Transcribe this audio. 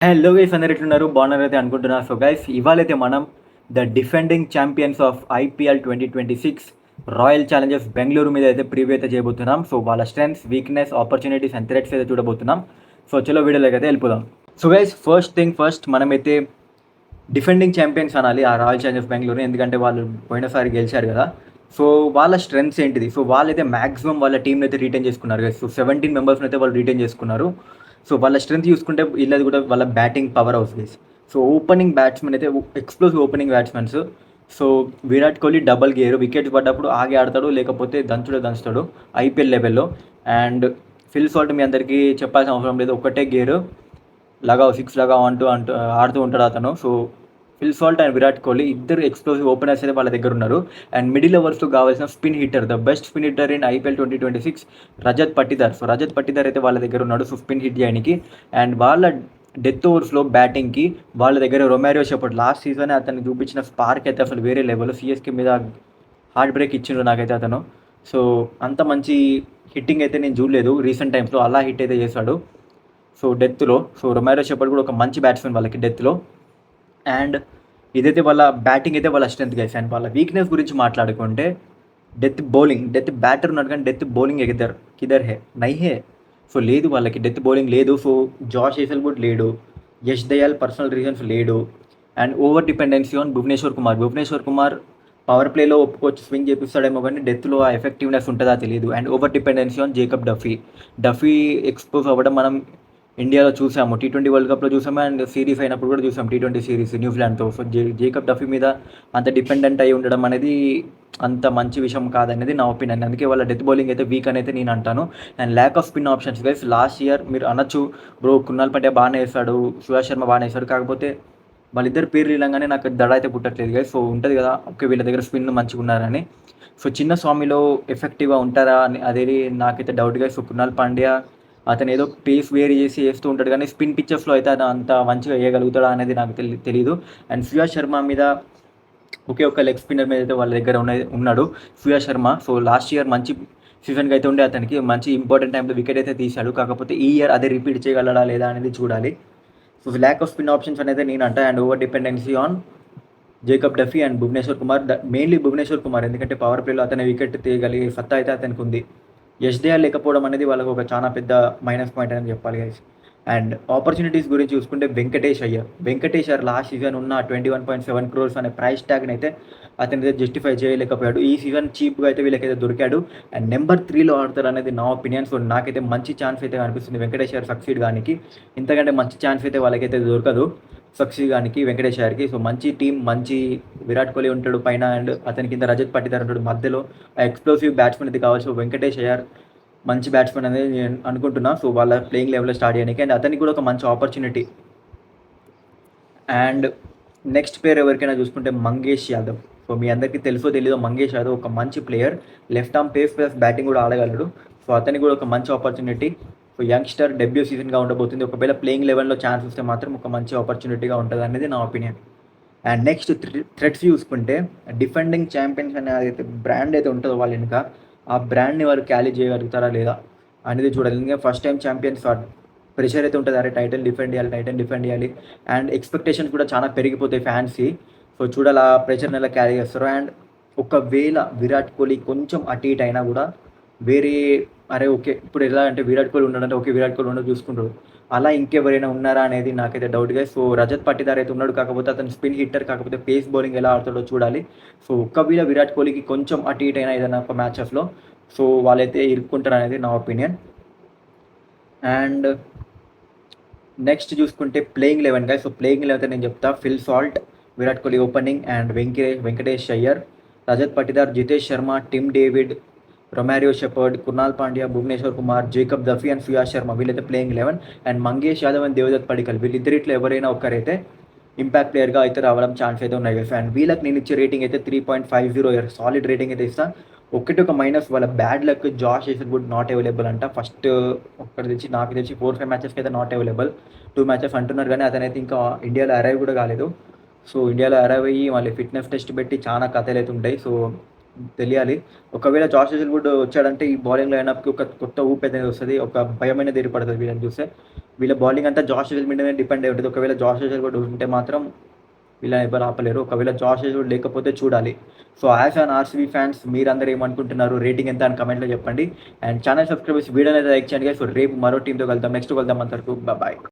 Hello guys, అందరు ఎట్లున్నారు? బాగున్నారైతే అనుకుంటున్నా. సో గైస్, ఇవాళైతే మనం the defending champions of IPL 2026 royal Challengers Bengaluru మీద అయితే ప్రివ్యూ అయితే చేయబోతున్నాం. సో వాళ్ళ strengths, weakness, opportunities and threats అయితే చూడబోతున్నాం. సో చలో వీడియోలోకి అయితే వెళ్ళిపోదాం. So guys, first thing first, మనమైతే డిఫెండింగ్ ఛాంపియన్స్ అనాలి ఆ రాయల్ ఛాలెంజర్స్ బెంగళూరు, ఎందుకంటే వాళ్ళు పోయినసారి గెలిచారు కదా. సో వాళ్ళ స్ట్రెంగ్స్ ఏంటిది? సో వాళ్ళైతే మ్యాక్సిమం వాళ్ళ టీంని అయితే రిటైన్ చేసుకున్నారు గైస్. సో 17 మెంబర్స్ని అయితే వాళ్ళు రిటైన్ చేసుకున్నారు. సో వాళ్ళ స్ట్రెంత్ చూసుకుంటే వీళ్ళది కూడా వాళ్ళ batting power house guys. So opening batsmen అయితే explosive opening batsmens. So Virat Kohli double gear, wickets పడ్డప్పుడు ఆగి ఆడతాడు, లేకపోతే దంచుతాడు ఐపీఎల్ లెవెల్లో. అండ్ ఫిల్ సాల్ట్ మీ అందరికీ చెప్పాల్సిన అవసరం లేదు, ఒకటే గేరు, లగావ్ 6 లగావ్ అంటూ ఆడుతూ ఉంటాడు అతను. So Phil Salt and Virat Kohli ఇద్దరు ఎక్స్ప్లోసివ్ ఓపెనర్స్ అయితే వాళ్ళ దగ్గర ఉన్నారు. అండ్ మిడిల్ ఓవర్స్లో కావాల్సిన spin hitter, the best spin hitter in IPL 2026 Rajat Patidar. So Rajat Patidar అయితే వాళ్ళ దగ్గర ఉన్నాడు, సో స్పిన్ హిట్ చేయడానికి. అండ్ వాళ్ళ డెత్ ఓవర్స్లో బ్యాటింగ్కి వాళ్ళ దగ్గర రొమారియో షెపర్డ్. లాస్ట్ సీజన్ అతను చూపించిన స్పార్క్ అయితే అసలు వేరే లెవెల్. సిఎస్కే మీద హార్ట్ బ్రేక్ ఇచ్చిండు నాకైతే అతను. సో అంత మంచి హిట్టింగ్ అయితే నేను చూడలేదు రీసెంట్ టైమ్స్లో. అలా హిట్ అయితే చేశాడు సో డెత్లో. సో రొమారియో షెపర్డ్ కూడా ఒక మంచి బ్యాట్స్మెన్ వాళ్ళకి డెత్లో. అండ్ ఇదైతే వాళ్ళ బ్యాటింగ్ అయితే వాళ్ళ స్ట్రెంత్ గైస్. అండ్ వాళ్ళ వీక్నెస్ గురించి మాట్లాడుకుంటే డెత్ బ్యాటర్ ఉన్నాడు కానీ డెత్ బౌలింగ్ కిదర్ హే నై హే. సో లేదు, వాళ్ళకి డెత్ బౌలింగ్ లేదు. సో జాష్ హేసల్వుడ్ లేడు, యష్ దయాల్ పర్సనల్ రీజన్స్ లేడు. And over dependency on Bhuvneshwar Kumar power ప్లేలో ఒప్పుకోవచ్చు, స్వింగ్ చేపిస్తాడేమో కానీ డెత్లో ఆ ఎఫెక్టివ్నెస్ ఉంటుందా తెలియదు. And over dependency on Jacob Duffy expose అవ్వడం మనం ఇండియాలో చూసాము, T20 వరల్డ్ కప్లో చూసాము. అండ్ సిరీస్ అయినప్పుడు కూడా చూసాం, T20 సిరీస్ న్యూజిలాండ్తో. సో జేకబ్ డఫీ మీద అంత డిపెండెంట్ అయి ఉండడం అనేది అంత మంచి విషయం కాదనేది నా ఒపీనియన్. అందుకే వాళ్ళ డెత్ బౌలింగ్ అయితే వీక్ అనేది నేను అంటాను. And lack of spin options guys. Last year మీరు అనొచ్చు, బ్రో కృణాల్ పాండ్యా బాగానే వేస్తాడు, సుహాస్ శర్మ బాగానే వేస్తాడు, కాకపోతే వాళ్ళిద్దరు పేరు రీలంగానే నాకు దడ అయితే పుట్టట్లేదు గైస్. సో ఉంటుంది కదా, ఓకే వీళ్ళ దగ్గర స్పిన్ మంచిగా ఉన్నారని. సో చిన్న స్వామిలో ఎఫెక్టివ్గా ఉంటారా అని అదేది నాకైతే doubt guys. So Krunal Pandya అతను ఏదో పేస్ వేరీ చేసి వేస్తూ ఉంటాడు కానీ స్పిన్ పిక్చర్స్లో అయితే అతను అంత మంచిగా వేయగలుగుతాడా అనేది నాకు తెలీదు. అండ్ సుయాష్ శర్మ మీద ఒకే ఒక లెగ్ స్పిన్నర్ మీద అయితే వాళ్ళ దగ్గర ఉన్నాడు Suyash Sharma. So last year మంచి సీజన్కి అయితే ఉండే అతనికి మంచి ఇంపార్టెంట్ టైంలో వికెట్ అయితే తీశాడు, కాకపోతే ఈ ఇయర్ అదే రిపీట్ చేయగలడా లేదా అనేది చూడాలి. So lack of spin options అనేది నేను అంటా. And over dependency on Jacob Duffy and Bhuvneshwar Kumar, mainly Bhuvneshwar Kumar, ఎందుకంటే పవర్ ప్లేలో అతని వికెట్ తీయగలిగే సత్తా అయితే అతనికి ఉంది. ఎస్డిఆర్ లేకపోవడం అనేది వాళ్ళకు ఒక చాలా పెద్ద మైనస్ పాయింట్ అని చెప్పాలి గైస్. అండ్ ఆపర్చునిటీస్ గురించి చూసుకుంటే వెంకటేష్ అయ్యర్ లాస్ట్ సీజన్ ఉన్న 21.7 crores అనే ప్రైస్ ట్యాగ్ని అయితే అతని అయితే జస్టిఫై చేయలేకపోయాడు. ఈ సీజన్ చీప్గా అయితే వీళ్ళకైతే దొరికాడు. అండ్ నెంబర్ 3లో ఆడతారు అనేది నా ఒపీనియన్. సో నాకైతే మంచి ఛాన్స్ అయితే అనిపిస్తుంది వెంకటేష్ అయ్యర్ సక్సీడ్ కానీ. ఇంతకంటే మంచి ఛాన్స్ అయితే వాళ్ళకైతే దొరకదు సక్సీడ్ కానీ వెంకటేష్ అయ్యర్కి. సో మంచి టీం, మంచి విరాట్ కోహ్లీ ఉంటాడు పైన, అండ్ అతని కింద రజత్ పట్టిదార్ ఉంటాడు మధ్యలో. ఎక్స్ప్లోసివ్ బ్యాట్స్మెన్ అయితే కావాలి. సో వెంకటేష్ అయ్యర్ మంచి బ్యాట్స్మెన్ అనేది నేను అనుకుంటున్నా. సో వాళ్ళ ప్లేయింగ్ లెవెల్లో స్టార్ట్ చేయడానికి, అండ్ అతనికి కూడా ఒక మంచి ఆపర్చునిటీ. అండ్ నెక్స్ట్ ప్లేయర్ ఎవరికైనా చూసుకుంటే మంగేష్ యాదవ్. సో మీ అందరికీ తెలుసో తెలీదో, మంగేష్ యాదవ్ ఒక మంచి player, left arm face plus batting కూడా ఆడగలడు. సో అతనికి కూడా ఒక మంచి ఆపర్చునిటీ. సో యంగ్స్టర్ డెబ్యూ సీజన్గా ఉండబోతుంది. ఒకవేళ ప్లేయింగ్ లెవెల్లో ఛాన్స్ వస్తే మాత్రం ఒక మంచి ఆపర్చునిటీగా ఉంటుంది అనేది నా ఒపీనియన్. అండ్ నెక్స్ట్ థ్రెట్స్ చూసుకుంటే డిఫెండింగ్ ఛాంపియన్స్ అనే అయితే బ్రాండ్ అయితే ఉంటుందో వాళ్ళ వెనుక, ఆ బ్రాండ్ని వారు క్యారీ చేయగలుగుతారా లేదా అనేది చూడాలి. ఎందుకంటే ఫస్ట్ టైం ఛాంపియన్స్ ప్రెషర్ అయితే ఉంటుంది, అరే టైటిల్ డిఫెండ్ చేయాలి. అండ్ ఎక్స్పెక్టేషన్స్ కూడా చాలా పెరిగిపోతాయి ఫ్యాన్స్కి. సో చూడాలి ఆ ప్రెషర్ని ఎలా క్యారీ చేస్తారు. అండ్ ఒకవేళ విరాట్ కోహ్లీ కొంచెం అటు ఇటు అయినా కూడా వేరే, అరే ఓకే ఇప్పుడు ఎలా అంటే విరాట్ కోహ్లీ ఉన్నాడంటే ఓకే విరాట్ కోహ్లీ ఉండదు చూసుకుంటారు, అలా ఇంకెవరైనా ఉన్నారా అనేది నాకైతే డౌట్గా. సో రజత్ పట్టిదార్ అయితే ఉన్నాడు, కాకపోతే అతను స్పిన్ హిట్టర్, కాకపోతే పేస్ బౌలింగ్ ఎలా ఆడుతాడో చూడాలి. సో ఒకవేళ విరాట్ కోహ్లీకి కొంచెం అటు ఇటు అయినా ఏదైనా ఒక మ్యాచెస్లో, సో వాళ్ళైతే ఇరుక్కుంటారు అనేది నా ఒపీనియన్. అండ్ నెక్స్ట్ చూసుకుంటే ప్లేయింగ్ 11 సో ప్లేయింగ్ 11 అయితే నేను చెప్తా. Phil Salt, Virat Kohli opening, and Venkatesh Iyer, Rajat Patidar, Jitesh Sharma, Tim David, Romario Shepherd, Krunal Pandya, Bhuvneshwar Kumar, Jacob Duffy and Suyash Sharma, వీళ్ళైతే playing 11. And Mangesh Yadav and Devdutt Padikkal, వీళ్ళిద్దరిట్లో ఎవరైనా ఒకరైతే ఇంపాక్ట్ ప్లేయర్గా అయితే రావడం ఛాన్స్ అయితే ఉన్నాయి. అండ్ వీళ్ళకి నేను ఇచ్చే రేటింగ్ అయితే 3.50, సాలిడ్ రేటింగ్ అయితే ఇస్తాను. ఒక మైనస్ వాళ్ళ bad luck, Josh Hazlewood not available అంట. ఫస్ట్ నాకు తెలిసి 4-5 మ్యాచెస్కి అయితే నాట్ అవైలబుల్. 2 మ్యాచెస్ అంటున్నారు కానీ అతనైతే ఇంకా ఇండియాలో అరైవ్ కూడా కాలేదు. సో ఇండియాలో అరైవ్ అయ్యి మళ్ళీ ఫిట్నెస్ టెస్ట్ పెట్టి చాలా కథలు అయితే ఉంటాయి. సో తెలియాలి. ఒకవేళ జాష్ హేజల్‌వుడ్ వచ్చాడంటే ఈ బౌలింగ్ లైనప్‌కి ఒక కొత్త ఊపు అనేది వస్తది. ఒక భయమనేది ఏర్పడతది వీళ్ళని చూస్తే. వీళ్ళ బౌలింగ్ అంతా జాష్ హేజల్ మీదనే డిపెండ్ అయి ఉంటది. ఒకవేళ జాష్ హేజల్‌వుడ్ ఉంటే మాత్రం వీళ్ళని ఎవరు ఆపలేరు. ఒకవేళ జాష్ హేజల్‌వుడ్ లేకపోతే చూడాలి. సో యాస్ అన్ ఆర్‌సీబీ ఫ్యాన్స్ మీరందరూ ఏమనుకుంటున్నారు? రేటింగ్ ఎంత అని కామెంట్‌లో చెప్పండి. అండ్ ఛానల్ సబ్స్క్రైబ్ చేసి వీడియోని అయితే లైక్ చేయండి గైస్. సో రేపు మరో టీమ్‌తో కలుద్దాం. నెక్స్ట్ కలుద్దాం అంతవరకు బాయ్.